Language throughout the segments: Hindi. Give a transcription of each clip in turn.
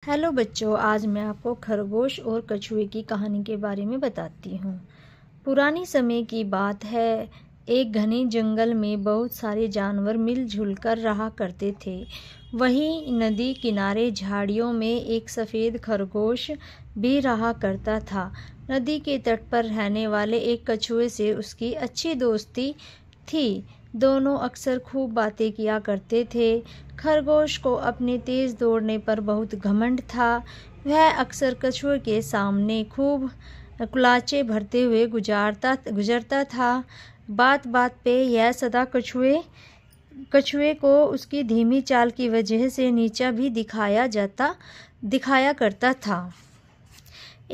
हेलो बच्चों, आज मैं आपको खरगोश और कछुए की कहानी के बारे में बताती हूँ। पुरानी समय की बात है। एक घने जंगल में बहुत सारे जानवर मिलजुल कर रहा करते थे। वहीं नदी किनारे झाड़ियों में एक सफ़ेद खरगोश भी रहा करता था। नदी के तट पर रहने वाले एक कछुए से उसकी अच्छी दोस्ती थी। दोनों अक्सर खूब बातें किया करते थे। खरगोश को अपने तेज दौड़ने पर बहुत घमंड था। वह अक्सर कछुए के सामने खूब कुलाचे भरते हुए गुजरता था। बात बात पे यह सदा कछुए को उसकी धीमी चाल की वजह से नीचा भी दिखाया करता था।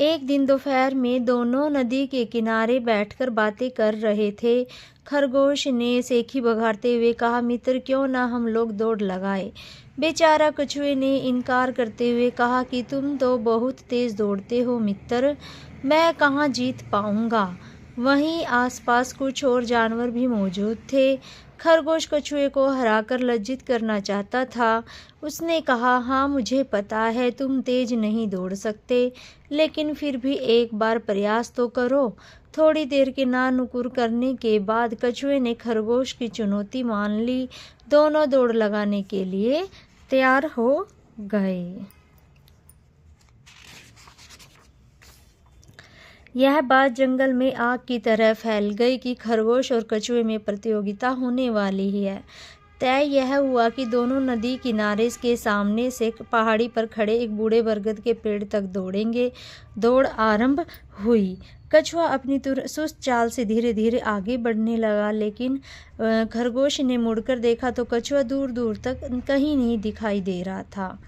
एक दिन दोपहर में दोनों नदी के किनारे बैठकर बातें कर रहे थे। खरगोश ने सेखी बघाड़ते हुए कहा, मित्र, क्यों ना हम लोग दौड़ लगाए। बेचारा कछुए ने इनकार करते हुए कहा कि तुम तो बहुत तेज दौड़ते हो मित्र, मैं कहाँ जीत पाऊंगा। वहीं आसपास कुछ और जानवर भी मौजूद थे। खरगोश कछुए को हराकर लज्जित करना चाहता था। उसने कहा, हाँ मुझे पता है तुम तेज नहीं दौड़ सकते, लेकिन फिर भी एक बार प्रयास तो करो। थोड़ी देर के नानुकुर करने के बाद कछुए ने खरगोश की चुनौती मान ली। दोनों दौड़ लगाने के लिए तैयार हो गए। यह बात जंगल में आग की तरह फैल गई कि खरगोश और कछुए में प्रतियोगिता होने वाली ही है। तय यह हुआ कि दोनों नदी किनारे के सामने से पहाड़ी पर खड़े एक बूढ़े बरगद के पेड़ तक दौड़ेंगे। दौड़ आरंभ हुई। कछुआ अपनी सुस्त चाल से धीरे धीरे आगे बढ़ने लगा, लेकिन खरगोश ने मुड़कर देखा तो कछुआ दूर दूर तक कहीं नहीं दिखाई दे रहा था।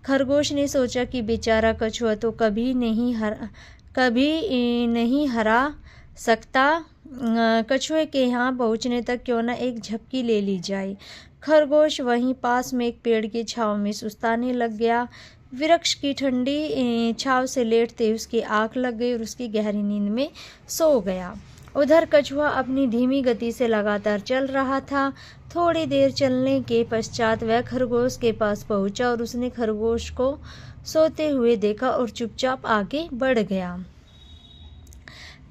खरगोश ने सोचा कि बेचारा कछुआ तो कभी नहीं हरा सकता। कछुए के यहाँ पहुँचने तक क्यों न एक झपकी ले ली जाए। खरगोश वहीं पास में एक पेड़ की छांव में सुस्ताने लग गया। वृक्ष की ठंडी छांव से लेटते उसकी आंख लग गई और उसकी गहरी नींद में सो गया। उधर कछुआ अपनी धीमी गति से लगातार चल रहा था। थोड़ी देर चलने के पश्चात वह खरगोश के पास पहुंचा और उसने खरगोश को सोते हुए देखा और चुपचाप आगे बढ़ गया।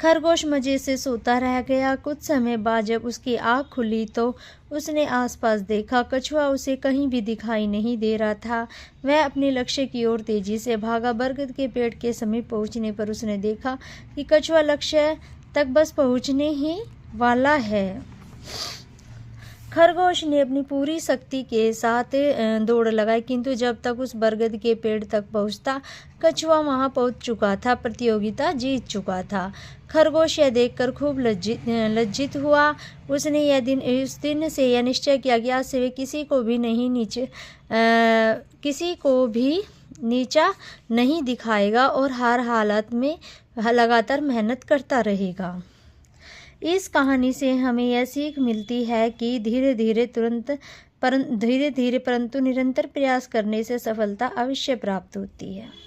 खरगोश मजे से सोता रह गया। कुछ समय बाद जब उसकी आँख खुली तो उसने आसपास देखा। कछुआ उसे कहीं भी दिखाई नहीं दे रहा था। वह अपने लक्ष्य की ओर तेजी से भागा। बरगद के पेड़ के समीप पहुंचने पर उसने देखा कि कछुआ लक्ष्य तक बस पहुंचने ही वाला है। खरगोश ने अपनी पूरी शक्ति के साथ दौड़ लगाई, किंतु जब तक उस बरगद के पेड़ तक पहुंचता, कछुआ वहां पहुंच चुका था, प्रतियोगिता जीत चुका था। खरगोश यह देखकर खूब लज्जित हुआ। उसने उस दिन से यह निश्चय किया कि आज से वे किसी को भी नीचा नहीं दिखाएगा और हर हालत में लगातार मेहनत करता रहेगा। इस कहानी से हमें यह सीख मिलती है कि धीरे धीरे परंतु निरंतर प्रयास करने से सफलता अवश्य प्राप्त होती है।